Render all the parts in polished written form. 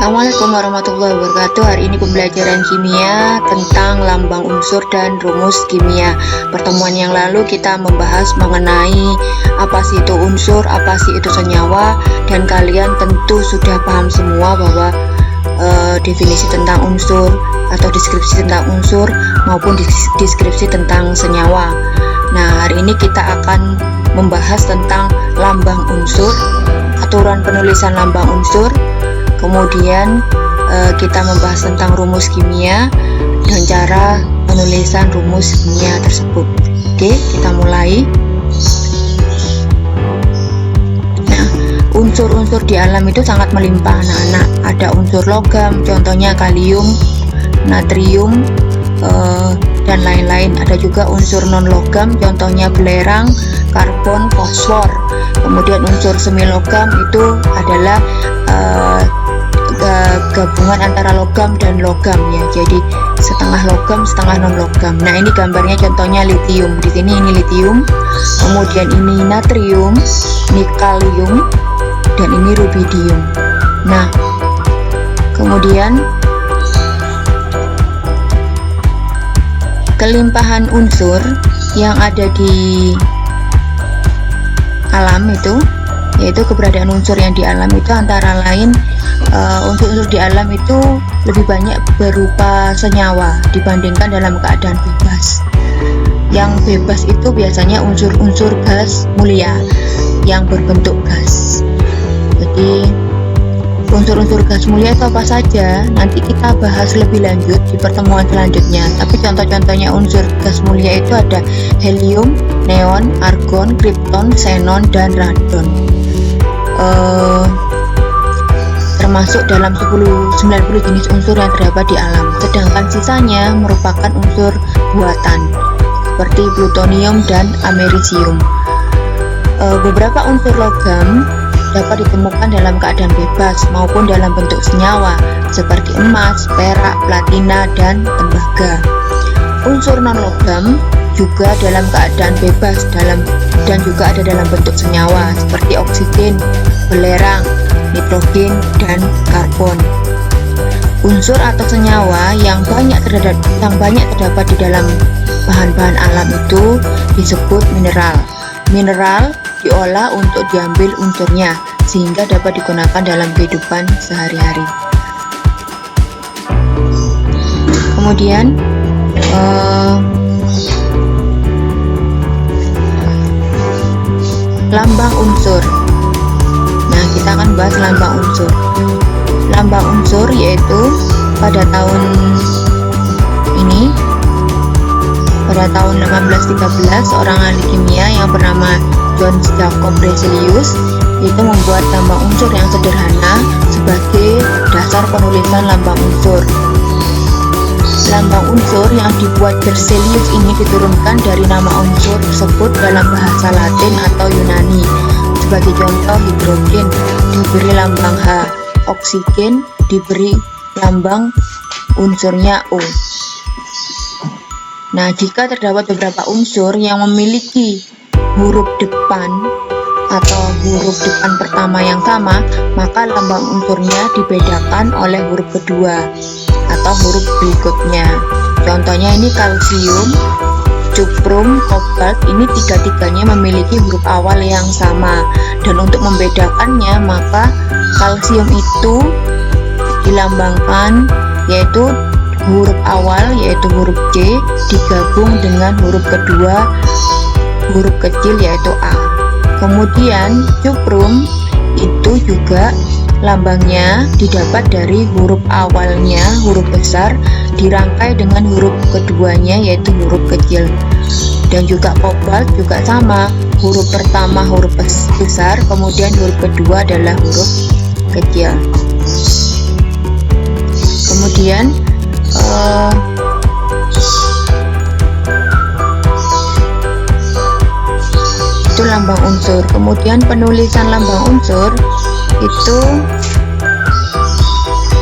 Assalamualaikum warahmatullahi wabarakatuh. Hari ini pembelajaran kimia tentang lambang unsur dan rumus kimia. Pertemuan yang lalu kita membahas mengenai apa sih itu unsur, apa sih itu senyawa, dan kalian tentu sudah paham semua bahwa definisi tentang unsur atau deskripsi tentang unsur maupun deskripsi tentang senyawa. Nah, hari ini kita akan membahas tentang lambang unsur, aturan penulisan lambang unsur. Kemudian kita membahas tentang rumus kimia dan cara penulisan rumus kimia tersebut. Oke, kita mulai. Nah, unsur-unsur di alam itu sangat melimpah anak-anak. Ada unsur logam, contohnya kalium, natrium, dan lain-lain. Ada juga unsur non logam, contohnya belerang, karbon, fosfor. Kemudian unsur semi logam itu adalah gabungan antara logam dan logam ya. Jadi setengah logam, setengah non logam. Nah, ini gambarnya contohnya litium. Di sini ini litium. Kemudian ini natrium, ini kalium, dan ini rubidium. Nah, kemudian kelimpahan unsur yang ada di alam itu, yaitu keberadaan unsur yang di alam itu antara lain unsur-unsur di alam itu lebih banyak berupa senyawa dibandingkan dalam keadaan bebas. Yang bebas itu biasanya unsur-unsur gas mulia yang berbentuk gas. Jadi unsur-unsur gas mulia itu apa saja? Nanti kita bahas lebih lanjut di pertemuan selanjutnya. Tapi contoh-contohnya unsur gas mulia itu ada helium, neon, argon, krypton, xenon, dan radon. Termasuk dalam 90 jenis unsur yang terdapat di alam. Sedangkan sisanya merupakan unsur buatan seperti plutonium dan amerisium. Beberapa unsur logam dapat ditemukan dalam keadaan bebas maupun dalam bentuk senyawa seperti emas, perak, platina, dan tembaga. Unsur non logam juga dalam keadaan bebas dan juga ada dalam bentuk senyawa seperti oksigen, belerang, nitrogen, dan karbon. Unsur atau senyawa yang banyak terdapat di dalam bahan-bahan alam itu disebut mineral. Mineral diolah untuk diambil unsurnya sehingga dapat digunakan dalam kehidupan sehari-hari. Kemudian lambang unsur. Nah, kita akan bahas lambang unsur. Lambang unsur yaitu pada tahun 1813 seorang ahli kimia yang bernama John Jacob Berzelius itu membuat lambang unsur yang sederhana sebagai dasar penulisan lambang unsur. Lambang unsur yang dibuat Berzelius ini diturunkan dari nama unsur tersebut dalam bahasa Latin atau Yunani. Sebagai contoh, hidrogen diberi lambang H, oksigen diberi lambang unsurnya O. Nah, jika terdapat beberapa unsur yang memiliki huruf depan atau huruf depan pertama yang sama, maka lambang unsurnya dibedakan oleh huruf kedua atau huruf berikutnya. Contohnya ini kalsium, cuprum, kobalt, ini tiga-tiganya memiliki huruf awal yang sama. Dan untuk membedakannya, maka kalsium itu dilambangkan yaitu huruf awal yaitu huruf C digabung dengan huruf kedua huruf kecil yaitu A. Kemudian cuprum itu juga lambangnya didapat dari huruf awalnya huruf besar dirangkai dengan huruf keduanya yaitu huruf kecil. Dan juga kobalt juga sama, huruf pertama huruf besar, kemudian huruf kedua adalah huruf kecil. Kemudian itu lambang unsur. Kemudian penulisan lambang unsur itu,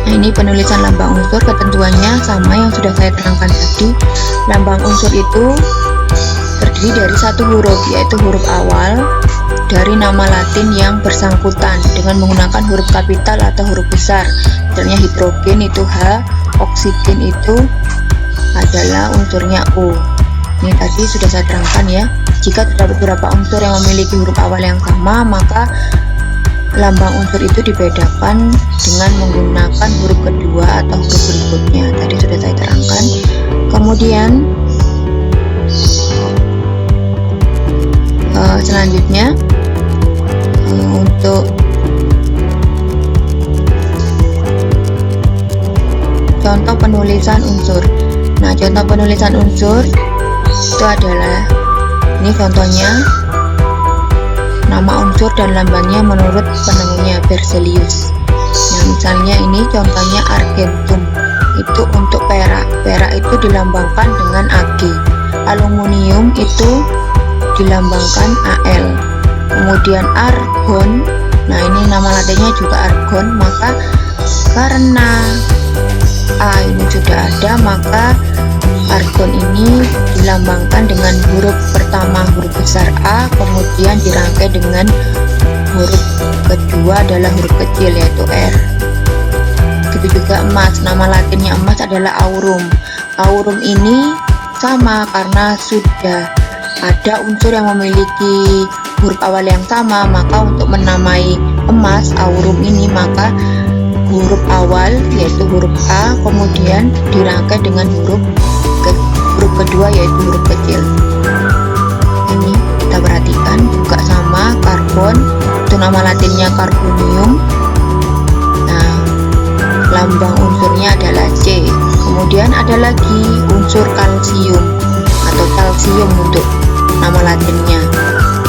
nah ini penulisan lambang unsur, ketentuannya sama yang sudah saya terangkan tadi. Lambang unsur itu terdiri dari satu huruf yaitu huruf awal dari nama Latin yang bersangkutan dengan menggunakan huruf kapital atau huruf besar. Misalnya hidrogen itu H, oksigen itu adalah unsurnya O. Ini tadi sudah saya terangkan ya. Jika terdapat beberapa unsur yang memiliki huruf awal yang sama, maka lambang unsur itu dibedakan dengan menggunakan huruf kedua atau huruf berikutnya. Tadi sudah saya terangkan. Kemudian selanjutnya untuk contoh penulisan unsur. Nah, contoh penulisan unsur itu adalah, ini contohnya nama unsur dan lambangnya menurut penemunya Berzelius. Nah, misalnya ini contohnya argentum, itu untuk perak. Perak itu dilambangkan dengan Ag. Aluminium itu dilambangkan Al. Kemudian argon, nah ini nama latinnya juga argon, maka karena A ini sudah ada, maka argon ini dilambangkan dengan huruf pertama huruf besar A, kemudian dirangkai dengan huruf kedua adalah huruf kecil yaitu R. Begitu juga emas, nama latinnya emas adalah aurum. Aurum ini sama karena sudah ada unsur yang memiliki huruf awal yang sama, maka untuk menamai emas aurum ini, maka huruf awal yaitu huruf A kemudian dirangkai dengan huruf kedua yaitu huruf kecil. Ini kita perhatikan juga sama. Karbon itu nama latinnya carbonium. Nah, lambang unsurnya adalah C. Kemudian ada lagi unsur kalsium atau kalsium untuk nama latinnya.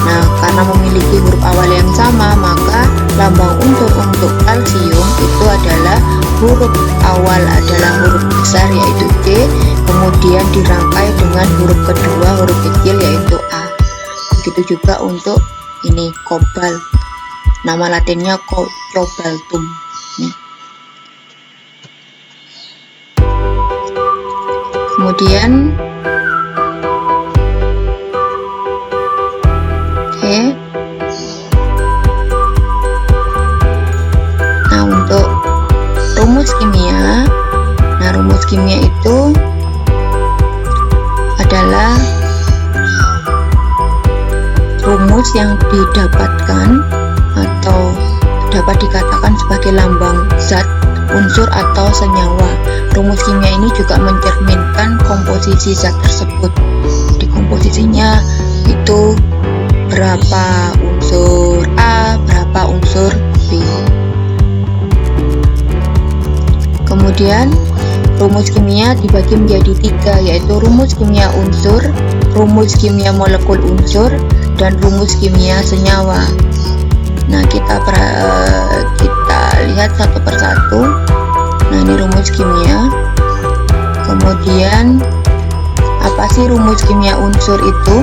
Nah, karena memiliki huruf awal yang sama, maka lambang unsur untuk kalsium itu adalah huruf awal adalah huruf besar yaitu C, kemudian dirangkai dengan huruf kedua huruf kecil yaitu A. Begitu juga untuk ini kobalt, nama latinnya cobaltum. Nih. Kemudian nah untuk rumus kimia, nah rumus kimia itu adalah rumus yang didapatkan atau dapat dikatakan sebagai lambang zat, unsur atau senyawa. Rumus kimia ini juga mencerminkan komposisi zat tersebut. Di komposisinya itu berapa unsur A, berapa unsur B. Kemudian rumus kimia dibagi menjadi 3, yaitu rumus kimia unsur, rumus kimia molekul unsur, dan rumus kimia senyawa. Nah, kita lihat satu persatu. Nah, ini rumus kimia. Kemudian apa sih rumus kimia unsur itu?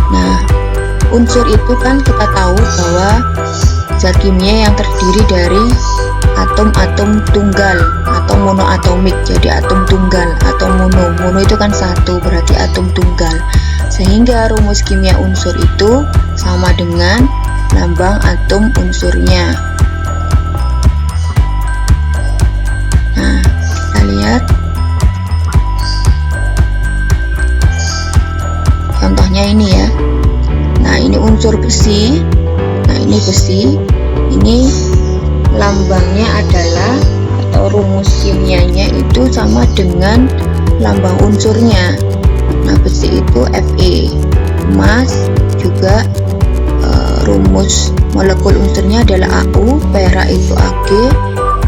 Nah, unsur itu kan kita tahu bahwa zat kimia yang terdiri dari atom-atom tunggal atau monoatomik. Jadi atom tunggal atau mono itu kan satu, berarti atom tunggal. Sehingga rumus kimia unsur itu sama dengan lambang atom unsurnya. Nah, kita lihat contohnya ini ya. Nah, ini unsur besi. Nah, ini besi. Ini lambangnya adalah atau rumus kimianya itu sama dengan lambang unsurnya. Nah, besi itu Fe. Emas juga rumus molekul unsurnya adalah Au, perak itu Ag,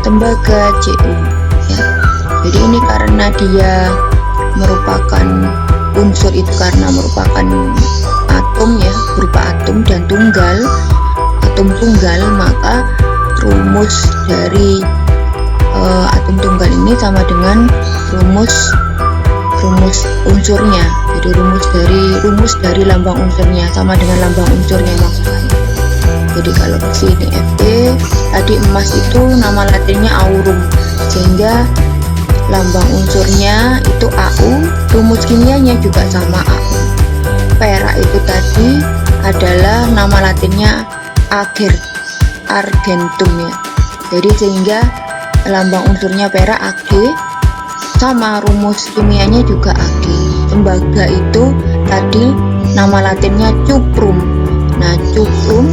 tembaga Cu ya. Jadi ini karena dia merupakan unsur itu karena merupakan atom ya, berupa atom dan tunggal, atom tunggal, maka rumus dari atom tunggal ini sama dengan rumus unsurnya. Jadi rumus dari lambang unsurnya sama dengan lambang unsurnya maksudnya. Jadi kalau besi ini Fe, tadi emas itu nama latinnya aurum, sehingga lambang unsurnya itu Au, rumus kimianya juga sama Au. Perak itu tadi adalah nama latinnya argentum ya. Jadi sehingga lambang unsurnya perak Ag, sama rumus kimianya juga Ag. Tembaga itu tadi nama latinnya cuprum. Nah, cuprum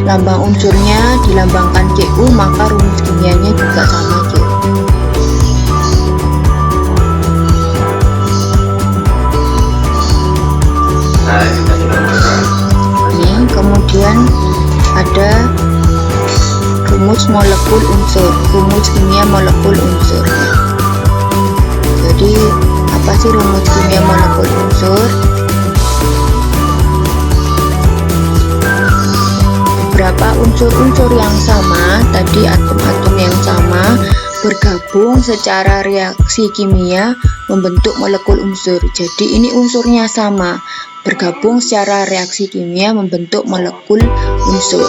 lambang unsurnya dilambangkan Cu, maka rumus kimianya juga sama Cu. Ini kemudian ada rumus molekul unsur, rumus kimia molekul unsur. Jadi apa sih rumus kimia molekul unsur? Beberapa unsur-unsur yang sama, tadi atom-atom yang sama bergabung secara reaksi kimia membentuk molekul unsur. Jadi ini unsurnya sama, bergabung secara reaksi kimia membentuk molekul unsur.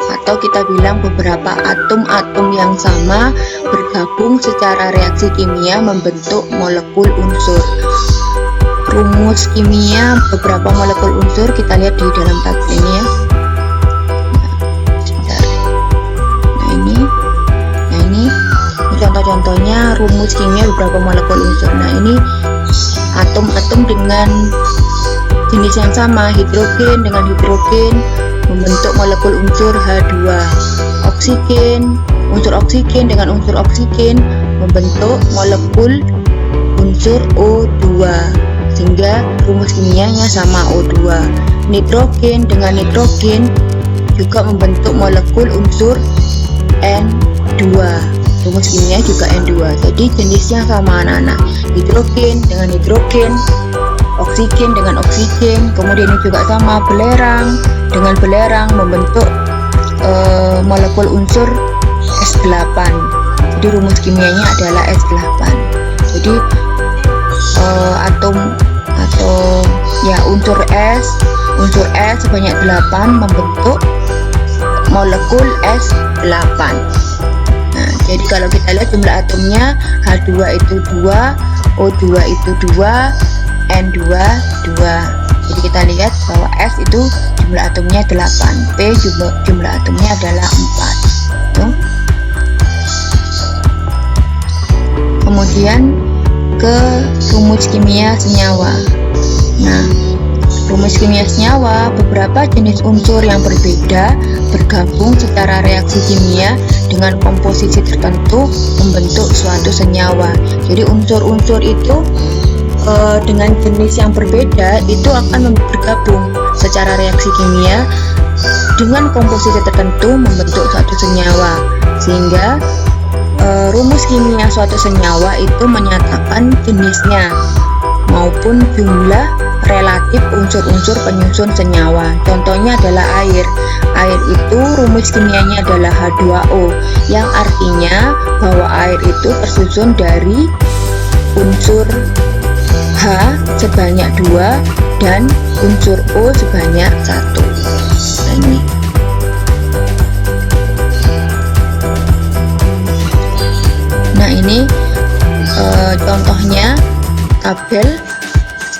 Atau kita bilang beberapa atom-atom yang sama bergabung secara reaksi kimia membentuk molekul unsur. Rumus kimia beberapa molekul unsur kita lihat di dalam tabel ini ya. Nah ini contoh-contohnya rumus kimia beberapa molekul unsur. Nah ini atom-atom dengan jenis yang sama, hidrogen dengan hidrogen membentuk molekul unsur H2. Oksigen, unsur oksigen dengan unsur oksigen membentuk molekul unsur O2, sehingga rumus kimianya sama O2. Nitrogen dengan nitrogen juga membentuk molekul unsur N2, rumus kimia juga N2. Jadi jenisnya sama anak-anak, hidrogen dengan hidrogen, oksigen dengan oksigen. Kemudian ini juga sama, belerang dengan belerang membentuk molekul unsur S8. Jadi rumus kimianya adalah S8. Jadi unsur S sebanyak 8 membentuk molekul S8. Nah, jadi kalau kita lihat jumlah atomnya, H2 itu 2, O2 itu 2, N2 2. Jadi kita lihat bahwa S itu jumlah atomnya 8, P jumlah atomnya adalah 4. Tuh. Kemudian ke rumus kimia senyawa. Nah, rumus kimia senyawa, beberapa jenis unsur yang berbeda bergabung secara reaksi kimia dengan komposisi tertentu membentuk suatu senyawa. Jadi unsur-unsur itu dengan jenis yang berbeda itu akan bergabung secara reaksi kimia dengan komposisi tertentu membentuk suatu senyawa, sehingga rumus kimia suatu senyawa itu menyatakan jenisnya maupun jumlah relatif unsur-unsur penyusun senyawa. Contohnya adalah air. Air itu rumus kimianya adalah H2O, yang artinya bahwa air itu tersusun dari unsur H sebanyak 2 dan unsur O sebanyak 1. Nah, ini. Nah, ini contohnya tabel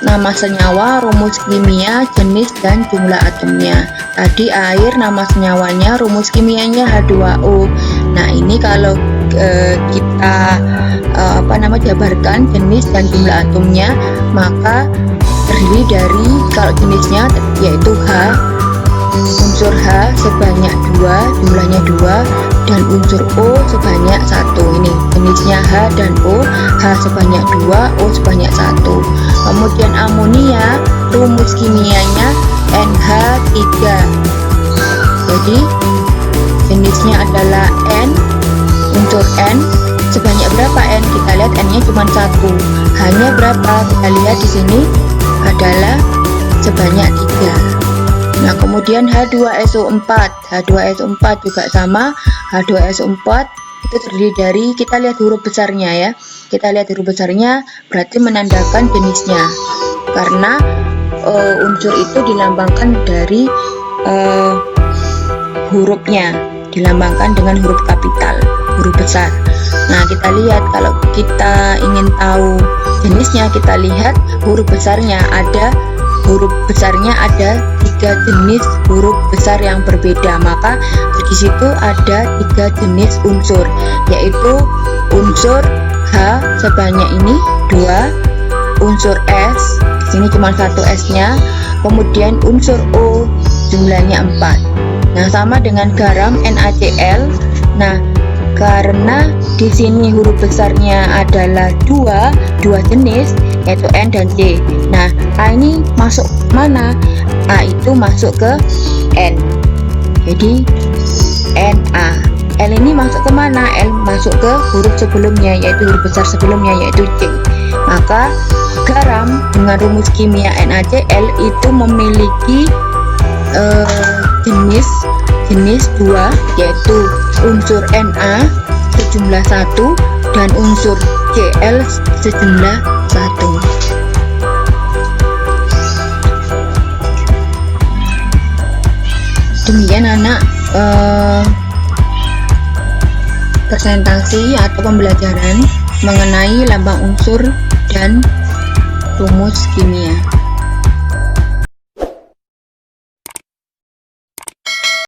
nama senyawa, rumus kimia, jenis dan jumlah atomnya. Tadi air nama senyawanya, rumus kimianya H2O. Nah, ini kalau kita jabarkan jenis dan jumlah atomnya, maka terdiri dari, kalau jenisnya yaitu H, unsur H sebanyak 2, jumlahnya 2, dan unsur O sebanyak 1. Ini jenisnya H dan O, H sebanyak 2, O sebanyak 1. Kemudian amonia, rumus kimianya NH3. Jadi jenisnya adalah N, unsur N sebanyak berapa N? Kita lihat N-nya cuma 1. Hanya berapa? Kita lihat di sini adalah sebanyak 3. Nah, kemudian H2SO4. H2SO4 juga sama. H2SO4 itu terdiri dari, kita lihat huruf besarnya ya. Kita lihat huruf besarnya berarti menandakan jenisnya. Karena unsur itu dilambangkan dari hurufnya, dilambangkan dengan huruf kapital, huruf besar. Nah, kita lihat kalau kita ingin tahu jenisnya, kita lihat huruf besarnya ada 3 3 jenis huruf besar yang berbeda, maka di situ ada 3 jenis unsur, yaitu unsur H sebanyak ini 2, unsur S di sini cuma 1 S-nya, kemudian unsur O jumlahnya 4. Nah, sama dengan garam NaCl. Nah, karena di sini huruf besarnya adalah dua jenis, yaitu N dan C. Nah, A ini masuk mana? A itu masuk ke N, jadi Na. L ini masuk ke mana? L masuk ke huruf sebelumnya, yaitu huruf besar sebelumnya, yaitu C. Maka garam dengan rumus kimia NaCl itu memiliki jenis 2, yaitu unsur Na sejumlah 1 dan unsur Cl sejumlah 1. Demikian anak presentasi atau pembelajaran mengenai lambang unsur dan rumus kimia.